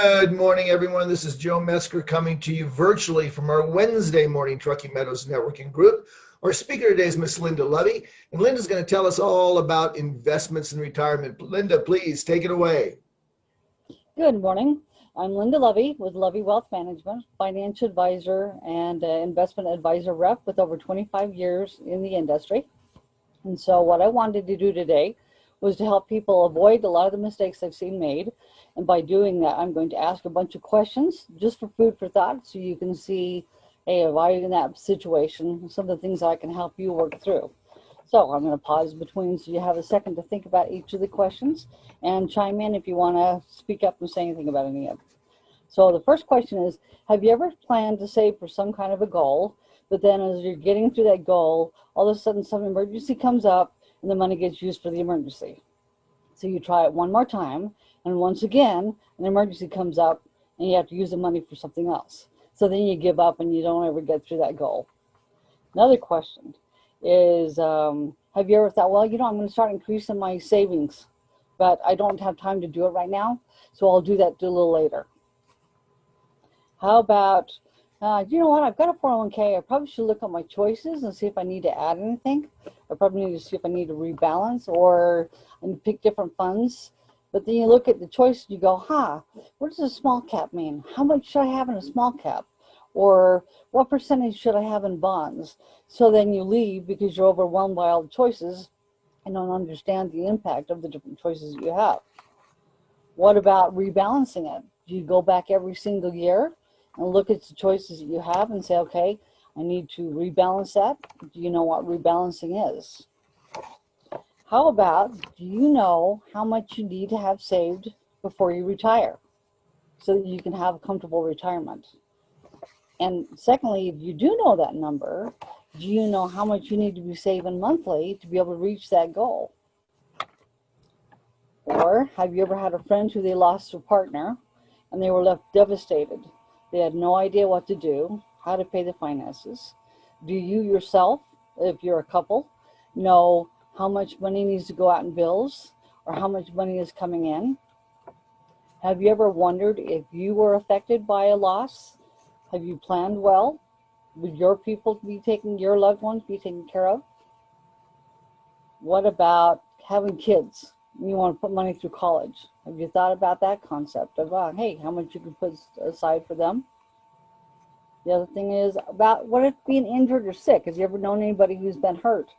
Good morning, everyone. This is Joe Mesker coming to you virtually from our Wednesday morning Truckee Meadows networking group. Our speaker today is Miss Linda Lovie, and Linda's going to tell us all about investments and retirement. Linda, please take it away. Good morning. I'm Linda Lovie with Lovie Wealth Management, financial advisor and investment advisor rep with over 25 years in the industry. And so what I wanted to do today was to help people avoid a lot of the mistakes I've seen made. And by doing that, I'm going to ask a bunch of questions just for food for thought so you can see, hey, if I'm in that situation, some of the things I can help you work through. So I'm going to pause between so you have a second to think about each of the questions and chime in if you want to speak up and say anything about any of them. So the first question is, have you ever planned to save for some kind of a goal, but then as you're getting to that goal, all of a sudden some emergency comes up and the money gets used for the emergency? So you try it one more time, and once again, an emergency comes up and you have to use the money for something else. So then you give up and you don't ever get through that goal. Another question is, have you ever thought, well, I'm going to start increasing my savings, but I don't have time to do it right now, so I'll do that a little later. How about, you know what, I've got a 401k, I probably should look at my choices and see if I need to add anything. I probably need to see if I need to rebalance or pick different funds. But then you look at the choice and you go, what does a small cap mean? How much should I have in a small cap? Or what percentage should I have in bonds? So then you leave because you're overwhelmed by all the choices and don't understand the impact of the different choices you have. What about rebalancing it? Do you go back every single year and look at the choices that you have and say, okay, I need to rebalance that? Do you know what rebalancing is? How about, do you know how much you need to have saved before you retire so that you can have a comfortable retirement? And secondly, if you do know that number, do you know how much you need to be saving monthly to be able to reach that goal? Or have you ever had a friend who they lost their partner and they were left devastated? They had no idea what to do, how to pay the finances. Do you yourself, if you're a couple, know how much money needs to go out in bills or how much money is coming in? Have you ever wondered if you were affected by a loss? Have you planned well? Would your people be taken, your loved ones be taken care of? What about having kids? You want to put money through college. Have you thought about that concept about, hey, how much you can put aside for them? The other thing is about what if being injured or sick? Have you ever known anybody who's been hurt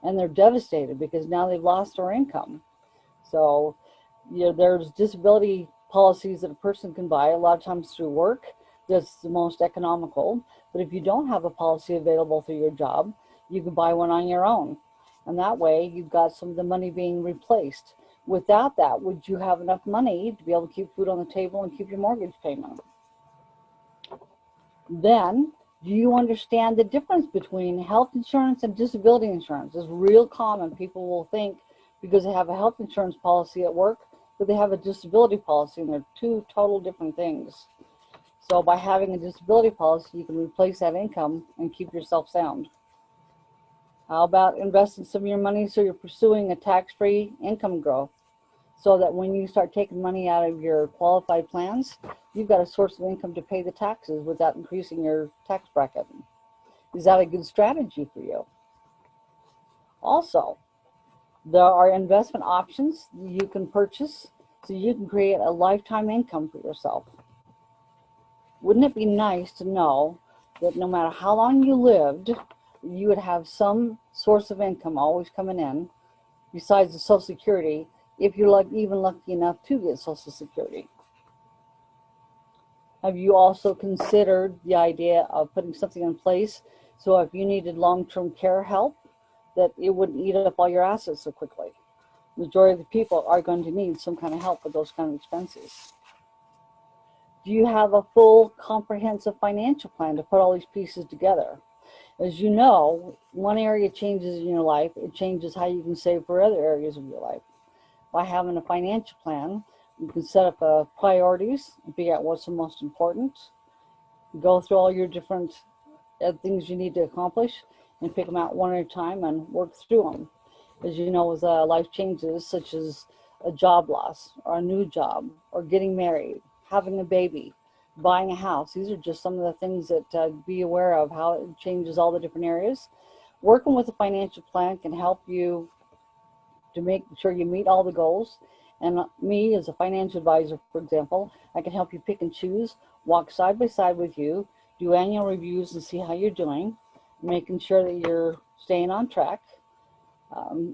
and they're devastated because now they've lost their income? So there's disability policies that a person can buy a lot of times through work. That's the most economical. But if you don't have a policy available through your job, you can buy one on your own. And that way you've got some of the money being replaced. Without that, would you have enough money to be able to keep food on the table and keep your mortgage payment? Then, do you understand the difference between health insurance and disability insurance? It's real common. People will think because they have a health insurance policy at work that they have a disability policy, and they're two total different things. So by having a disability policy, you can replace that income and keep yourself sound. How about investing some of your money so you're pursuing a tax-free income growth so that when you start taking money out of your qualified plans, you've got a source of income to pay the taxes without increasing your tax bracket? Is that a good strategy for you? Also, there are investment options you can purchase so you can create a lifetime income for yourself. Wouldn't it be nice to know that no matter how long you lived, you would have some source of income always coming in besides the Social Security, if you're even lucky enough to get Social Security? Have you also considered the idea of putting something in place so if you needed long-term care help, that it wouldn't eat up all your assets so quickly? The majority of the people are going to need some kind of help with those kind of expenses. Do you have a full, comprehensive financial plan to put all these pieces together? As you know, one area changes in your life, it changes how you can save for other areas of your life. By having a financial plan, you can set up priorities and figure out what's the most important, go through all your different things you need to accomplish and pick them out one at a time and work through them. As you know, with life changes such as a job loss or a new job or getting married, having a baby, buying a house. These are just some of the things that be aware of, how it changes all the different areas. Working with a financial plan can help you to make sure you meet all the goals. And me as a financial advisor, for example, I can help you pick and choose, walk side by side with you, do annual reviews and see how you're doing, making sure that you're staying on track.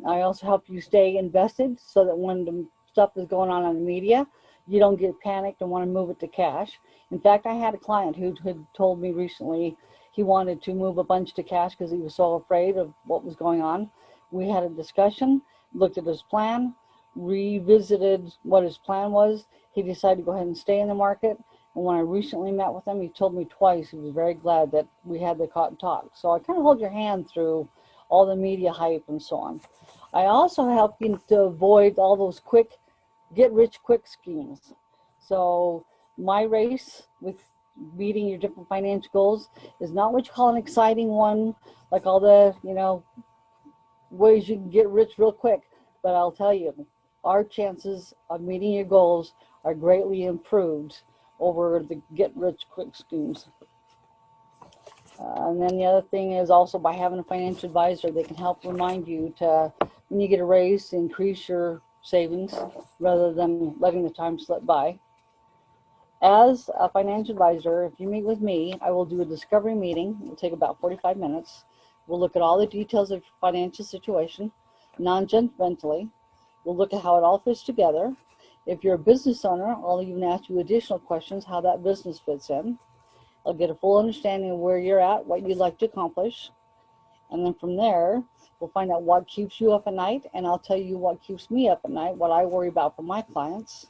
I also help you stay invested so that when the stuff is going on in the media, you don't get panicked and want to move it to cash. In fact, I had a client who had told me recently he wanted to move a bunch to cash because he was so afraid of what was going on. We had a discussion, looked at his plan, revisited what his plan was. He decided to go ahead and stay in the market. And when I recently met with him, he told me twice he was very glad that we had the talk. So I kind of hold your hand through all the media hype and so on. I also help you to avoid all those quick get-rich-quick schemes. So my race with meeting your different financial goals is not what you call an exciting one, like all the, ways you can get rich real quick. But I'll tell you, our chances of meeting your goals are greatly improved over the get-rich-quick schemes. And then the other thing is also by having a financial advisor, they can help remind you to, when you get a raise, to increase your savings rather than letting the time slip by. As a financial advisor, if you meet with me, I will do a discovery meeting. It will take about 45 minutes. We'll look at all the details of your financial situation, non-judgmentally. We'll look at how it all fits together. If you're a business owner, I'll even ask you additional questions, how that business fits in. I'll get a full understanding of where you're at, what you'd like to accomplish. And then from there, we'll find out what keeps you up at night, and I'll tell you what keeps me up at night, what I worry about for my clients.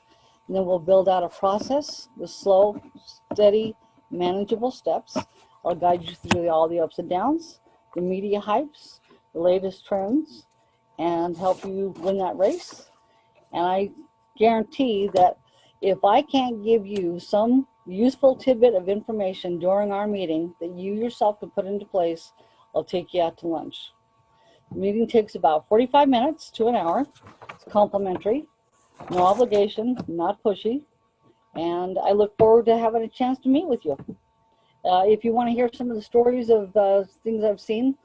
And then we'll build out a process with slow, steady, manageable steps. I'll guide you through all the ups and downs, the media hypes, the latest trends, and help you win that race. And I guarantee that if I can't give you some useful tidbit of information during our meeting that you yourself can put into place, I'll take you out to lunch. The meeting takes about 45 minutes to an hour. It's complimentary, no obligation, not pushy, and I look forward to having a chance to meet with you. If you want to hear some of the stories of things I've seen,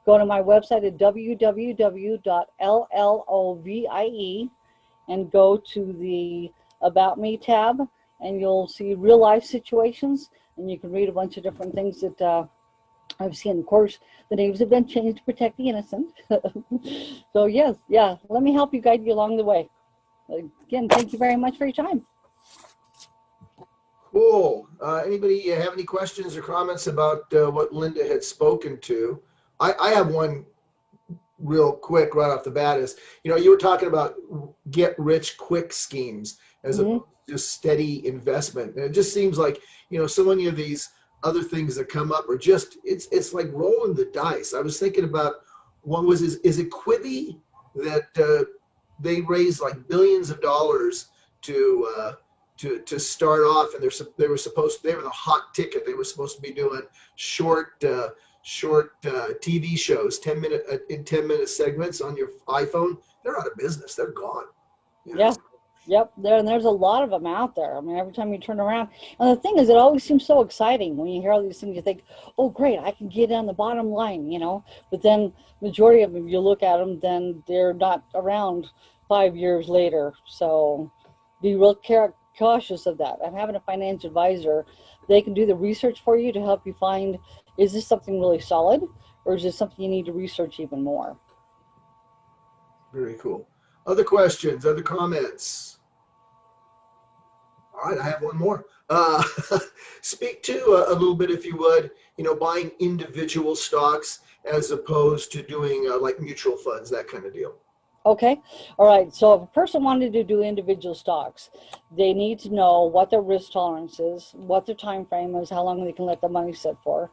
go to my website at www.llovie and go to the About Me tab, and you'll see real life situations, and you can read a bunch of different things that I've seen. Of course, the names have been changed to protect the innocent. So yes, let me help you, guide you along the way. Again, thank you very much for your time. Cool. Anybody have any questions or comments about what Linda had spoken to? I have one real quick right off the bat is, you were talking about get rich quick schemes as a just steady investment. And it just seems like, so many of these other things that come up are just, it's like rolling the dice. I was thinking about, is it Quibi that they raised like billions of dollars to start off, and they were the hot ticket. They were supposed to be doing short TV shows, 10-minute segments on your iPhone. They're out of business. They're gone. Yeah. Yep. There's a lot of them out there. I mean, every time you turn around, and the thing is, it always seems so exciting when you hear all these things. You think, oh, great, I can get on the bottom line, But then, majority of them, you look at them, then they're not around 5 years later. So, be real cautious of that. And having a financial advisor, they can do the research for you to help you find, is this something really solid, or is this something you need to research even more? Very cool. Other questions, other comments? All right, I have one more. Speak to a little bit, if you would, buying individual stocks as opposed to doing like mutual funds, that kind of deal. Okay. All right. So if a person wanted to do individual stocks, they need to know what their risk tolerance is, what their time frame is, how long they can let the money sit for.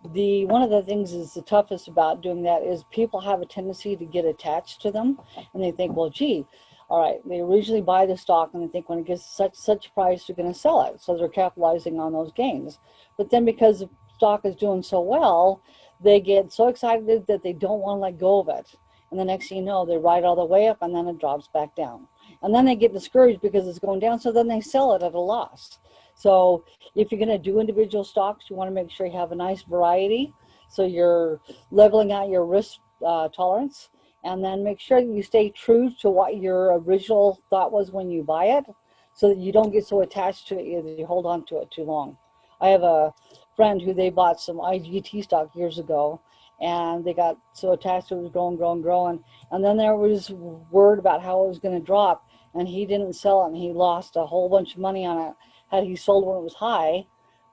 One of the things is the toughest about doing that is people have a tendency to get attached to them, and they think, well, gee, all right, they originally buy the stock and they think when it gets such a price, they're going to sell it. So they're capitalizing on those gains. But then because the stock is doing so well, they get so excited that they don't want to let go of it. And the next thing you know, they ride all the way up and then it drops back down. And then they get discouraged because it's going down, so then they sell it at a loss. So if you're going to do individual stocks, you want to make sure you have a nice variety. So you're leveling out your risk tolerance, and then make sure that you stay true to what your original thought was when you buy it, so that you don't get so attached to it that you hold on to it too long. I have a friend who they bought some IGT stock years ago, and they got so attached to it, was growing. And then there was word about how it was going to drop, and he didn't sell it, and he lost a whole bunch of money on it. Had he sold when it was high,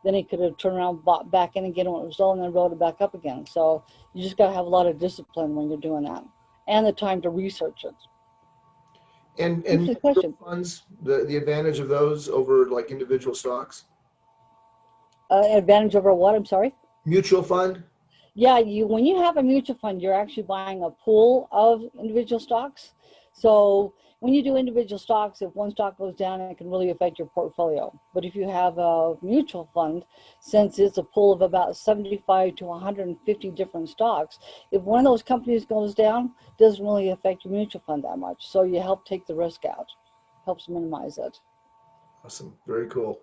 then he could have turned around, bought back in again when it was low, and then rode it back up again. So you just got to have a lot of discipline when you're doing that, and the time to research it. And mutual funds, the advantage of those over like individual stocks? Advantage over what? I'm sorry? Mutual fund? Yeah, when you have a mutual fund, you're actually buying a pool of individual stocks. So when you do individual stocks, if one stock goes down, it can really affect your portfolio. But if you have a mutual fund, since it's a pool of about 75 to 150 different stocks, if one of those companies goes down, it doesn't really affect your mutual fund that much. So you help take the risk out, helps minimize it. Awesome, very cool.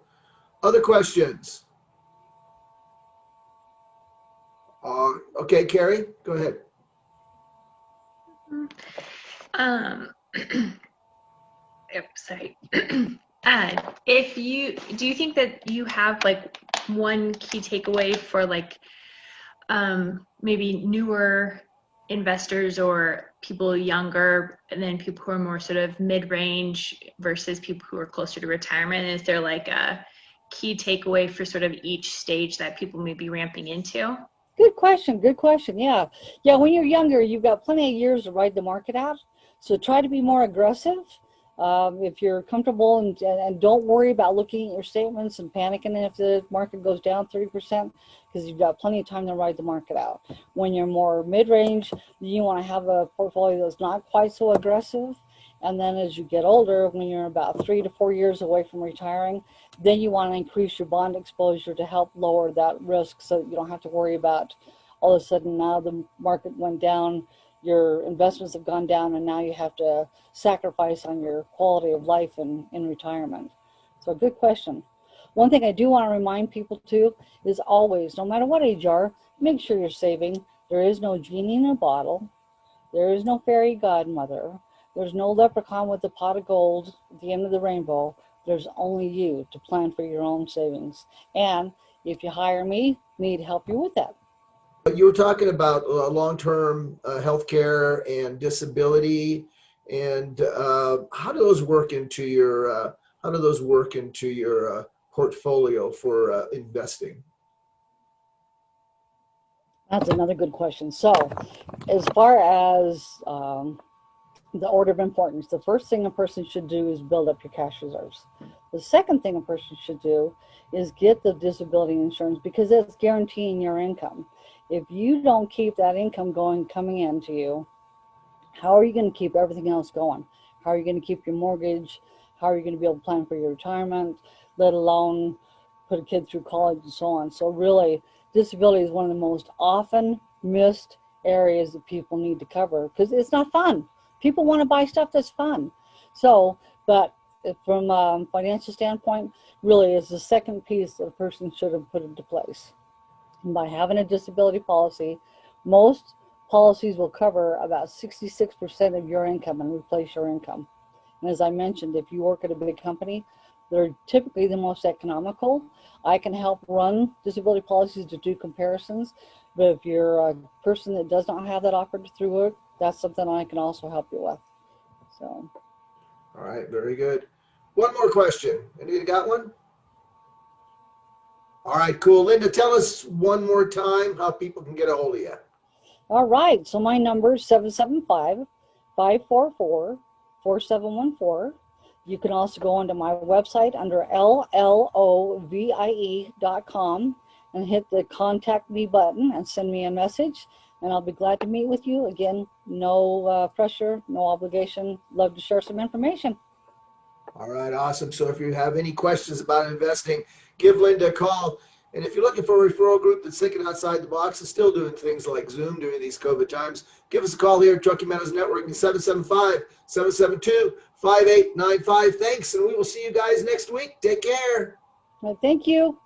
Other questions? Okay, Carrie, go ahead. Sorry. Do you think that you have like one key takeaway for like maybe newer investors or people younger, and then people who are more sort of mid-range versus people who are closer to retirement? Is there like a key takeaway for sort of each stage that people may be ramping into? Good question. Yeah. When you're younger, you've got plenty of years to ride the market out. So try to be more aggressive. If you're comfortable and don't worry about looking at your statements and panicking if the market goes down 30%, because you've got plenty of time to ride the market out. When you're more mid-range, you want to have a portfolio that's not quite so aggressive. And then as you get older, when you're about 3 to 4 years away from retiring, then you want to increase your bond exposure to help lower that risk, so that you don't have to worry about all of a sudden now the market went down, your investments have gone down, and now you have to sacrifice on your quality of life in retirement. So good question. One thing I do want to remind people too is always, no matter what age you are, make sure you're saving. There is no genie in a bottle. There is no fairy godmother. There's no leprechaun with a pot of gold at the end of the rainbow. There's only you to plan for your own savings. And if you hire me to help you with that. You were talking about long-term health care and disability, and how do those work into your portfolio for investing? That's another good question. So as far as the order of importance, the first thing a person should do is build up your cash reserves. The second thing a person should do is get the disability insurance, because it's guaranteeing your income. If you don't keep that income coming into you, how are you going to keep everything else going? How are you going to keep your mortgage? How are you going to be able to plan for your retirement, let alone put a kid through college and so on? So really, disability is one of the most often missed areas that people need to cover, because it's not fun. People want to buy stuff that's fun. So, but from a financial standpoint, really is the second piece that a person should have put into place. And by having a disability policy, most policies will cover about 66% of your income and replace your income. And as I mentioned, if you work at a big company, they're typically the most economical. I can help run disability policies to do comparisons, but if you're a person that does not have that offered through work, that's something I can also help you with. So. All right, very good. One more question. Anybody got one? All right, cool. Linda, tell us one more time how people can get a hold of you. All right, so my number is 775-544-4714. You can also go onto my website under LLOVIE.com and hit the contact me button and send me a message, and I'll be glad to meet with you. Again, no pressure, no obligation. Love to share some information. All right, awesome. So if you have any questions about investing, give Linda a call. And if you're looking for a referral group that's thinking outside the box and still doing things like Zoom during these COVID times, give us a call here at Truckee Meadows Networking, 775-772-5895. Thanks, and we will see you guys next week. Take care. Thank you.